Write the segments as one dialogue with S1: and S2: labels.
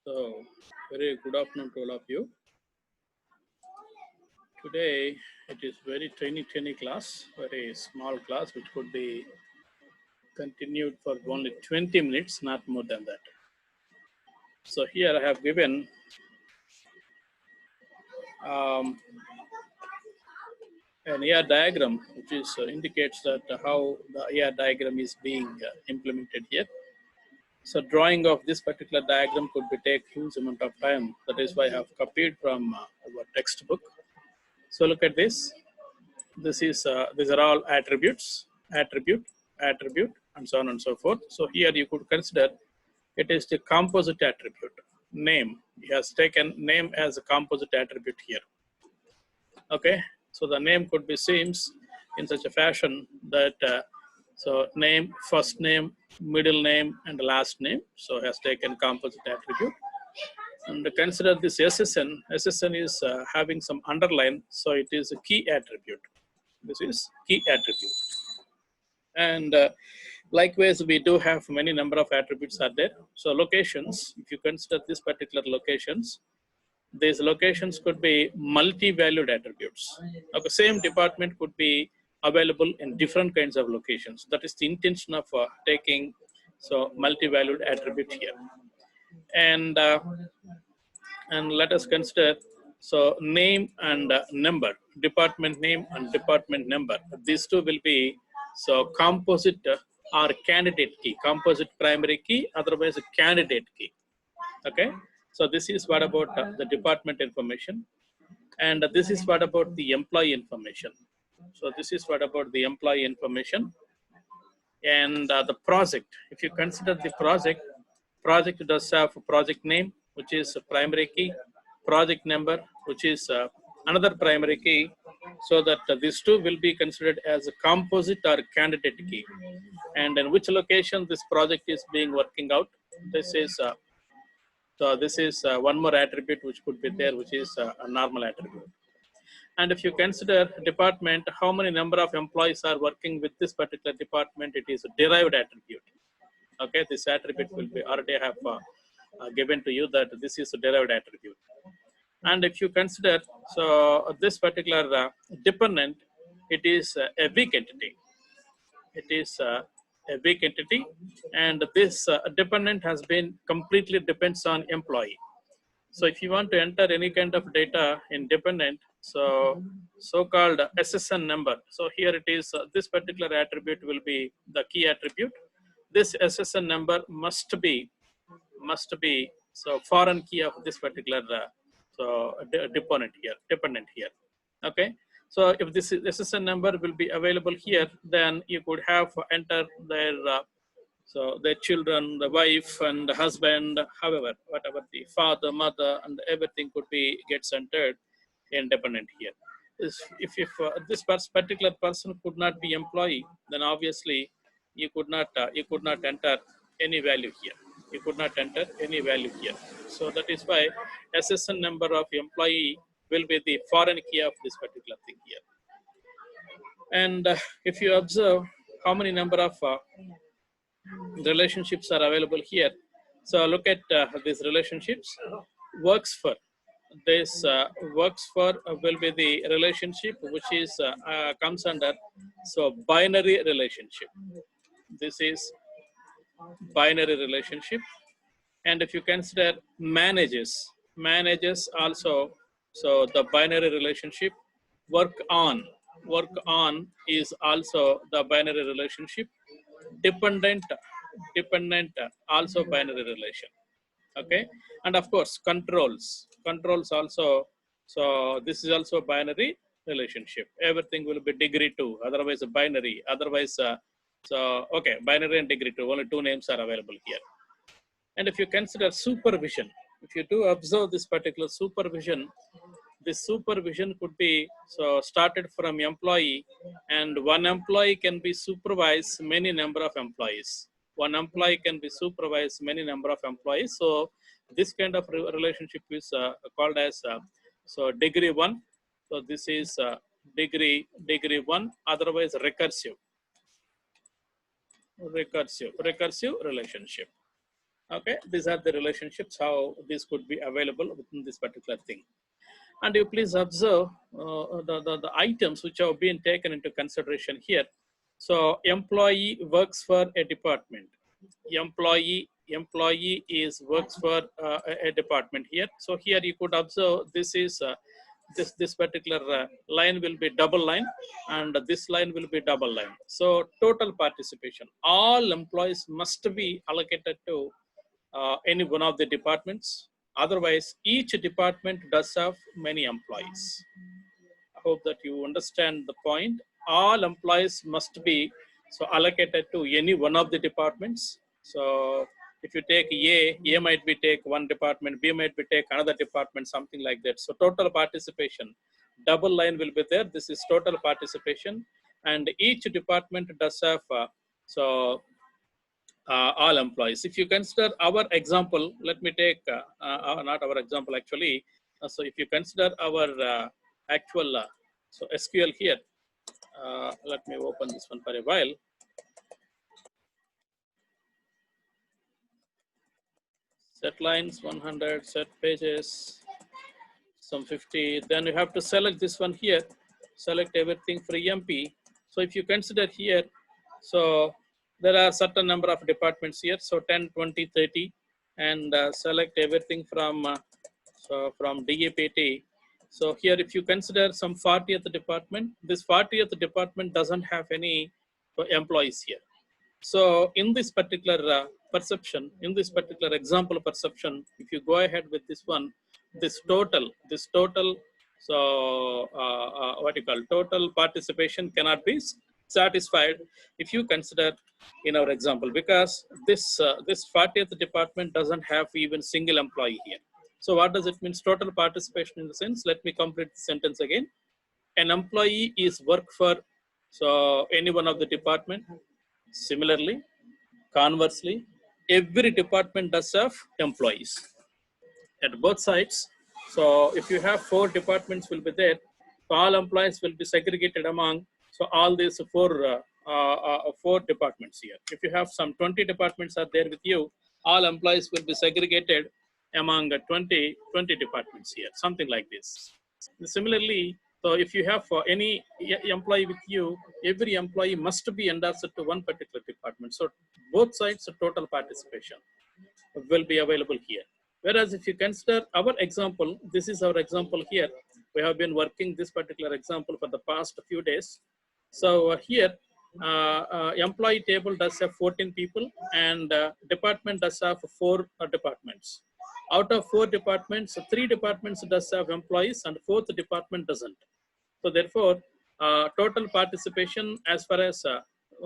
S1: So, very good afternoon to all of you. Today, it is very tiny class, very small class, which could be continued for only 20 minutes, not more than that. So here I have given um, an AR diagram, which is indicates that how the AR diagram is being implemented here. So drawing of this particular diagram could be take huge amount of time. That is why I have copied from our textbook. So look at this. These are all attributes, attribute, and so on and so forth. So here you could consider it is the composite attribute name. He has taken name as a composite attribute here. Okay, so the name could be seems in such a fashion that so name, first name, middle name, and last name. So has taken composite attribute. And consider this SSN. SSN is having some underline, so it is a key attribute. This is key attribute. And likewise, we do have many number of attributes are there. So locations, if you consider this particular locations, these locations could be multi-valued attributes. Okay, same department could be available in different kinds of locations. That is the intention of taking so multi-valued attribute here. And let us consider so name and number, department name and department number. These two will be so composite or candidate key, composite primary key, otherwise a candidate key. Okay, so this is what about the department information, and this is what about the employee information. So this is what about the employee information, and the project. If you consider the project does have a project name, which is a primary key, project number, which is another primary key, so that these two will be considered as a composite or candidate key. And in which location this project is being working out, this is so this is one more attribute which could be there, which is a normal attribute. And if you consider department, how many number of employees are working with this particular department, it is a derived attribute. Okay, this attribute will be already have given to you that this is a derived attribute. And if you consider so this particular dependent, it is a weak entity. It is a weak entity, and this dependent has been completely depends on employee. So if you want to enter any kind of data in dependent, so-called SSN number. So here it is, this particular attribute will be the key attribute. This SSN number must be so foreign key of this particular dependent here. Okay. So if this SSN number will be available here, then you could have enter their so their children, the wife and the husband, however, whatever the father, mother, and everything could be gets entered independent here. If this particular person could not be employee, then obviously you could not enter any value here. You could not enter any value here. So that is why SSN number of employee will be the foreign key of this particular thing here. And if you observe how many number of relationships are available here. So look at these relationships. Works for this works for will be the relationship which is comes under so binary relationship. This is binary relationship. And if you consider manages also, so the binary relationship. Work on is also the binary relationship. Dependent also binary relation. Okay, and of course controls also. So this is also binary relationship. Everything will be degree 2, otherwise a binary, otherwise so okay, binary and degree 2, only 2 names are available here. And if you consider supervision, if you do observe this particular supervision, this supervision could be so started from employee, and one employee can be supervised many number of employees. One employee can be supervised many number of employees. So this kind of relationship is called as so degree 1. So this is degree 1, otherwise recursive relationship. Okay, these are the relationships, how this could be available within this particular thing. And you please observe the items which have been taken into consideration here. So employee works for a department. Employee is works for a department here. So here you could observe this is this particular line will be double line, and this line will be double line. So total participation, all employees must be allocated to any one of the departments. Otherwise, each department does have many employees. I hope that you understand the point. All employees must be so allocated to any one of the departments. So if you take A might be take one department, B might be take another department, something like that. So total participation, double line will be there. This is total participation, and each department does have all employees. If you consider our example, let me take not our example actually. So if you consider our actual so SQL here, let me open this one for a while. Set lines 100, set pages some 50. Then you have to select this one here. Select everything for EMP. So if you consider here, so there are certain number of departments here. So 10, 20, 30, and select everything from from DAPT. So here, if you consider some 40th department, this 40th department doesn't have any employees here. So in this particular perception, in this particular example perception, if you go ahead with this one, this total, so what you call total participation cannot be satisfied if you consider in our example, because this 40th department doesn't have even single employee here. So what does it mean? Total participation in the sense, let me complete the sentence again. An employee is work for so any one of the department. Similarly, conversely, every department does have employees at both sides. So if you have 4 departments will be there, so all employees will be segregated among so all these 4 departments here. If you have some 20 departments are there with you, all employees will be segregated among 20 departments here, something like this. Similarly, so if you have any employee with you, every employee must be endorsed to one particular department. So both sides of total participation will be available here. Whereas if you consider our example, this is our example here. We have been working this particular example for the past few days. So here, employee table does have 14 people, and department does have 4 departments. Out of 4 departments, 3 departments does have employees, and 4th department doesn't. So therefore, total participation as far as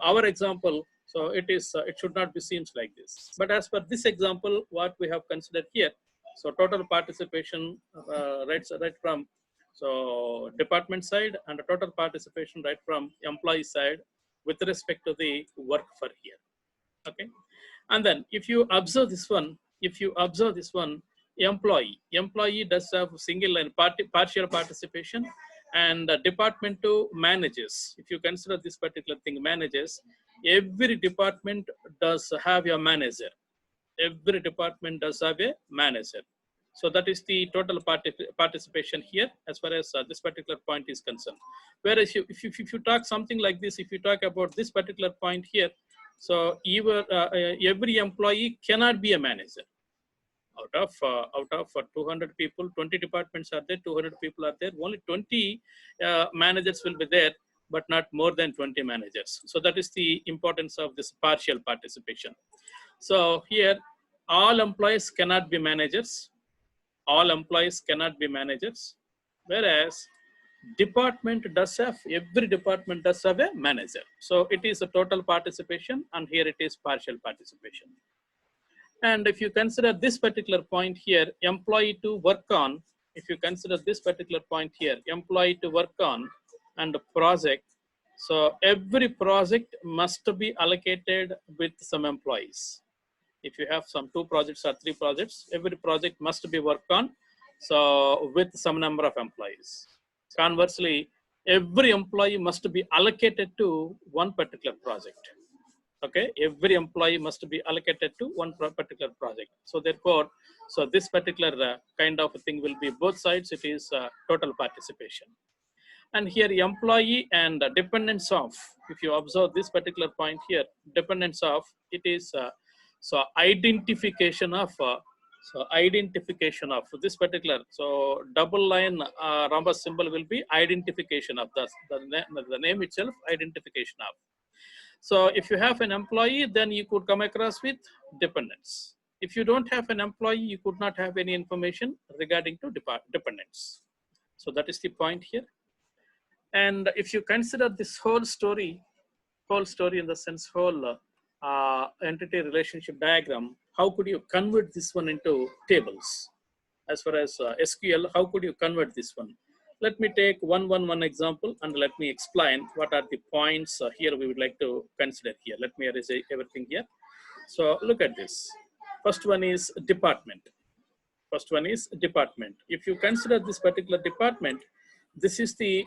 S1: our example, so it is it should not be seen like this. But as per this example, what we have considered here, so total participation right from so department side, and the total participation right from employee side with respect to the work for here. Okay, and then if you observe this one, employee does have single line partial participation, and department to managers. If you consider this particular thing, managers, every department does have a manager. Every department does have a manager. So that is the total participation here as far as this particular point is concerned. Whereas if you talk something like this, if you talk about this particular point here, so every employee cannot be a manager. Out of 200 people, 20 departments are there, 200 people are there, only 20 managers will be there, but not more than 20 managers. So that is the importance of this partial participation. So here, all employees cannot be managers. All employees cannot be managers, whereas department does have, every department does have a manager. So it is a total participation, and here it is partial participation. And if you consider this particular point here, employee to work on, if you consider this particular point here, employee to work on and project, so every project must be allocated with some employees. If you have some 2 projects or 3 projects, every project must be worked on, so with some number of employees. Conversely, every employee must be allocated to one particular project. Okay, every employee must be allocated to one particular project. So therefore, so this particular kind of thing will be both sides. It is total participation. And here employee and dependents of, if you observe this particular point here, dependents of, it is so identification of identification of this particular, so double line rhombus symbol will be identification of the name itself, identification of. So if you have an employee, then you could come across with dependents. If you don't have an employee, you could not have any information regarding to dependents. So that is the point here. And if you consider this whole story in the sense, whole entity relationship diagram, how could you convert this one into tables? As far as SQL, how could you convert this one? Let me take one example and let me explain what are the points here we would like to consider here. Let me erase everything here. So look at this. First one is department. First one is department. If you consider this particular department, this is the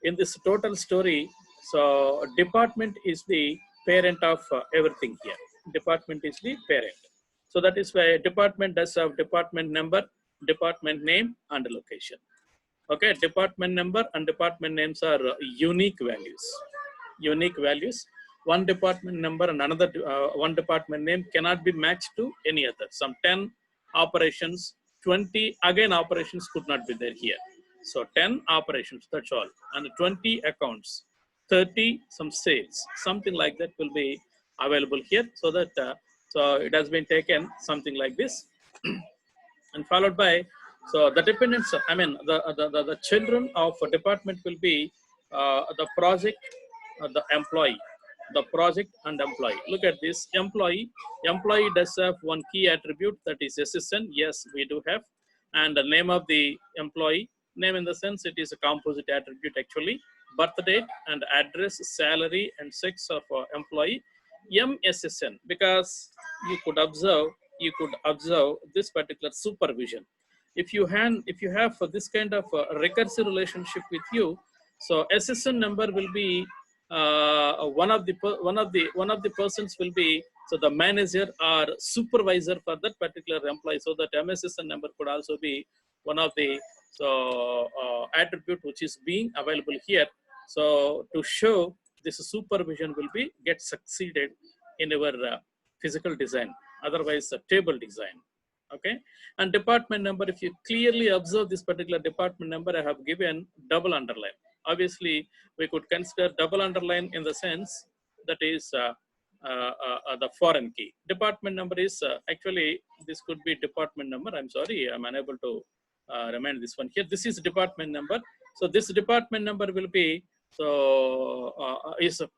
S1: in this total story. So department is the parent of everything here. Department is the parent. So that is why department does have department number, department name, and location. Okay, department number and department names are unique values. Unique values. One department number and another one department name cannot be matched to any other. Some 10 operations, 20 again operations could not be there here. So 10 operations, that's all, and 20 accounts, 30 some sales, something like that will be available here. So that so it has been taken something like this, and followed by, so the dependents, I mean the children of a department will be the project, the employee, the project and employee. Look at this employee. Employee does have one key attribute, that is SSN. Yes, we do have. And the name of the employee, name in the sense it is a composite attribute actually. Birth date and address, salary and sex of employee. MSSN, because you could observe this particular supervision. If you have this kind of recursive relationship with you, so SSN number will be one of the persons will be, so the manager or supervisor for that particular employee. So that MSSN number could also be one of the attribute which is being available here. So to show this supervision will be get succeeded in our physical design, otherwise table design. Okay, and department number, if you clearly observe this particular department number, I have given double underline. Obviously, we could consider double underline in the sense that is the foreign key. Department number is actually, this could be department number. I'm sorry, I'm unable to remind this one here. This is department number. So this department number will be, so is a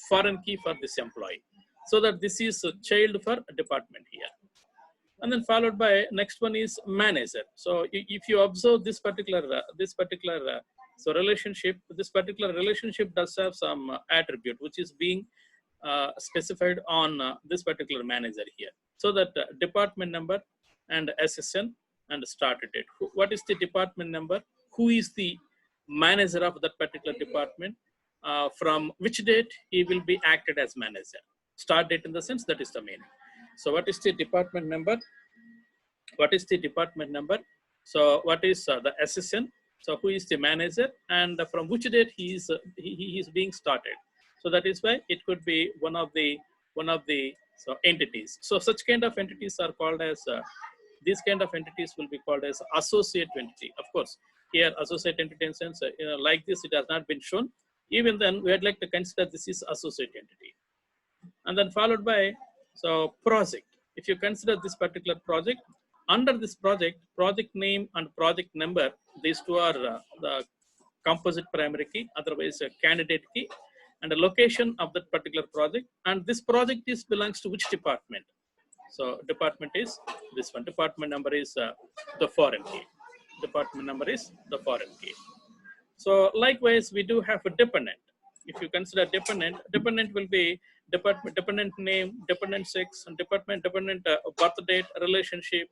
S1: foreign key for this employee. So that this is a child for department here. And then followed by next one is manager. So if you observe this particular so relationship, this particular relationship does have some attribute which is being specified on this particular manager here. So that department number and SSN and start date. What is the department number? Who is the manager of that particular department? From which date he will be acted as manager? Start date in the sense that is the meaning. So what is the department number? What is the department number? So what is the SSN? So who is the manager and from which date he is being started? So that is why it could be one of the so entities. So such kind of entities are called as these kind of entities will be called as associate entity. Of course, here associate entity in sense like this, it has not been shown. Even then, we would like to consider this is associate entity. And then followed by, so project. If you consider this particular project, under this project, project name and project number, these two are the composite primary key, otherwise a candidate key, and the location of that particular project. And this project is belongs to which department? So department is this one. Department number is the foreign key. Department number is the foreign key. So likewise, we do have a dependent. If you consider dependent, dependent will be dependent name, dependent sex, and dependent birth date, relationship,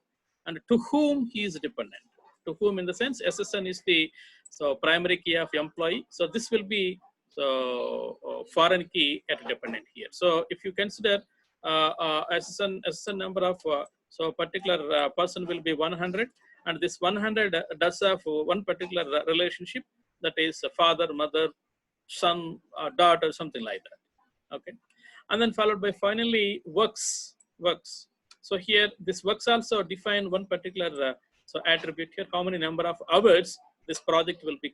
S1: and to whom he is dependent. To whom in the sense SSN is the so primary key of employee. So this will be So foreign key at dependent here. So if you consider SSN number of so particular person will be 100, and this 100 does have one particular relationship, that is father, mother, son, daughter, something like that. Okay, and then followed by finally works. So here this works also define one particular so attribute here, how many number of hours this project will be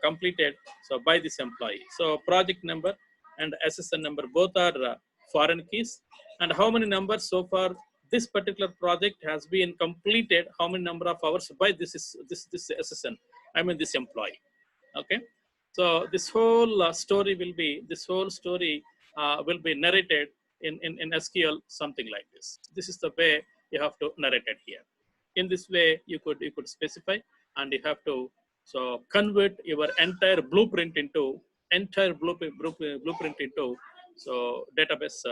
S1: completed so by this employee. So project number and SSN number both are foreign keys, and how many numbers so far this particular project has been completed, how many number of hours by this SSN, I mean this employee. Okay, so this whole story will be narrated in SQL, something like this. This is the way you have to narrate it here. In this way, you could specify, and you have to so convert your entire blueprint into so database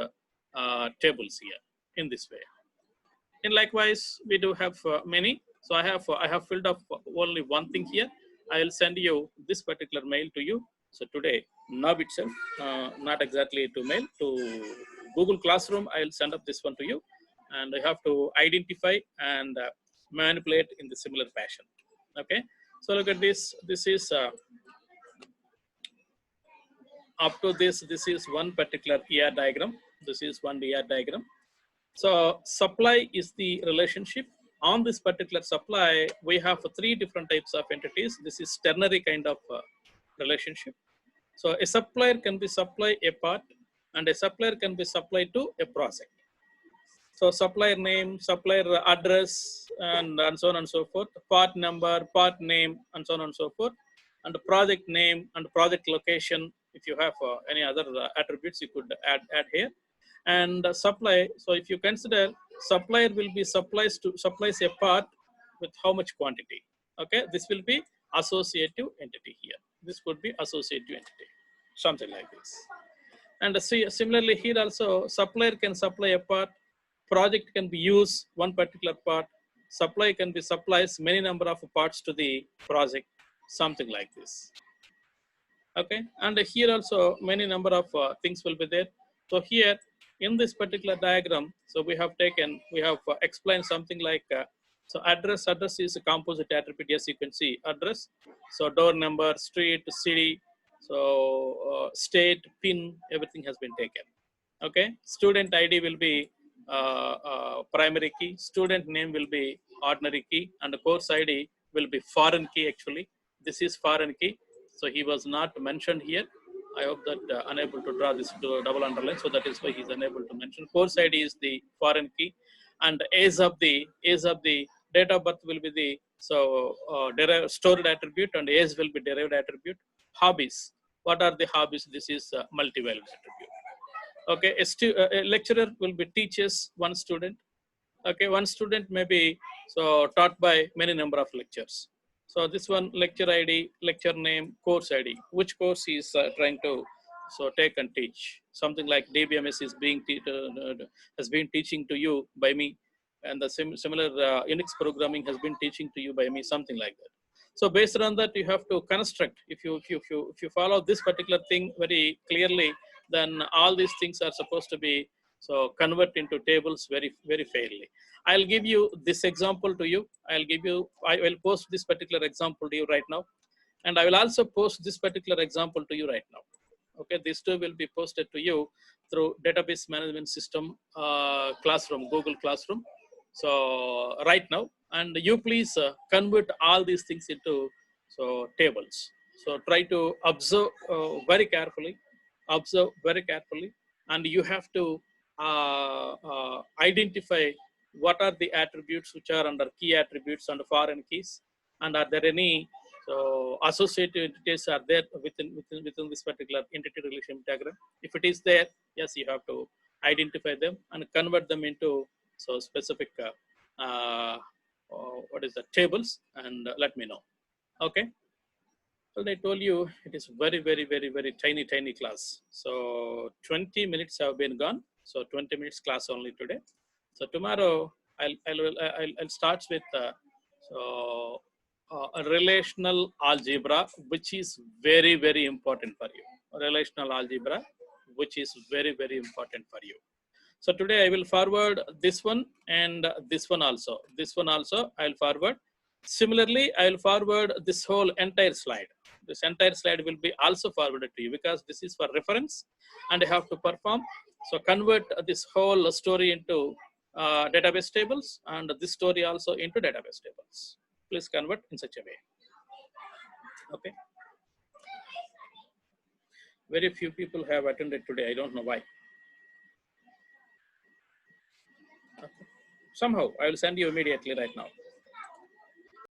S1: tables here in this way. And likewise, we do have many. So I have filled up only one thing here. I will send you this particular mail to you. So today, now itself, not exactly to mail, to Google Classroom, I will send up this one to you, and I have to identify and manipulate in the similar fashion. Okay. So look at this. This is up to this. This is one particular ER diagram. This is one ER diagram. So supply is the relationship. On this particular supply, we have three different types of entities. This is ternary kind of relationship. So a supplier can be supply a part, and a supplier can be supplied to a project. So supplier name, supplier address, and so on and so forth, part number, part name, and so on and so forth, and the project name and project location. If you have any other attributes, you could add here. And supply. So if you consider supplier will be supplies a part with how much quantity. Okay, this will be associative entity here. This could be associative entity, something like this. And see, similarly here also, supplier can supply a part, project can be used one particular part, supply can be supplies many number of parts to the project, something like this. Okay, and here also many number of things will be there. So here in this particular diagram, so we have explained something like so address is a composite attribute. Yes, you can see address, so door number, street, city, so state, pin, everything has been taken. Okay, student ID will be primary key, student name will be ordinary key, and the course ID will be foreign key. Actually, this is foreign key, so he was not mentioned here. I hope that unable to draw this double underline, so that is why he's unable to mention. Course ID is the foreign key, and age of the date of birth will be the stored attribute, and age will be derived attribute. Hobbies, what are the hobbies? This is multi-value attribute. Okay, a lecturer will be teaches one student. Okay, one student may be so taught by many number of lectures. So this one lecture ID, lecture name, course ID, which course he is trying to so take and teach. Something like DBMS is has been teaching to you by me, and the similar Unix programming has been teaching to you by me, something like that. So based on that, you have to construct. If you follow this particular thing very clearly, then all these things are supposed to be so convert into tables very fairly. I'll give you this example to you. I will post this particular example to you right now, and I will also post this particular example to you right now. Okay, these two will be posted to you through database management system classroom, Google Classroom. So right now, and you please convert all these things into so tables. So try to observe very carefully, and you have to identify what are the attributes which are under key attributes and foreign keys, and are there any so associated entities are there within this particular entity relationship diagram. If it is there, yes, you have to identify them and convert them into so specific what is the tables, and let me know. Okay. Well, I told you it is very tiny class. So 20 minutes have been gone. So 20 minutes class only today. So tomorrow I'll start with so a relational algebra, which is very, very important for you. Relational algebra, which is very, very important for you. So today I will forward this one and this one also. This one also I will forward. Similarly, I will forward this whole entire slide. This entire slide will be also forwarded to you because this is for reference and I have to perform. So convert this whole story into database tables and this story also into database tables. Please convert in such a way. Okay. Very few people have attended today. I don't know why. Okay. Somehow I will send you immediately right now.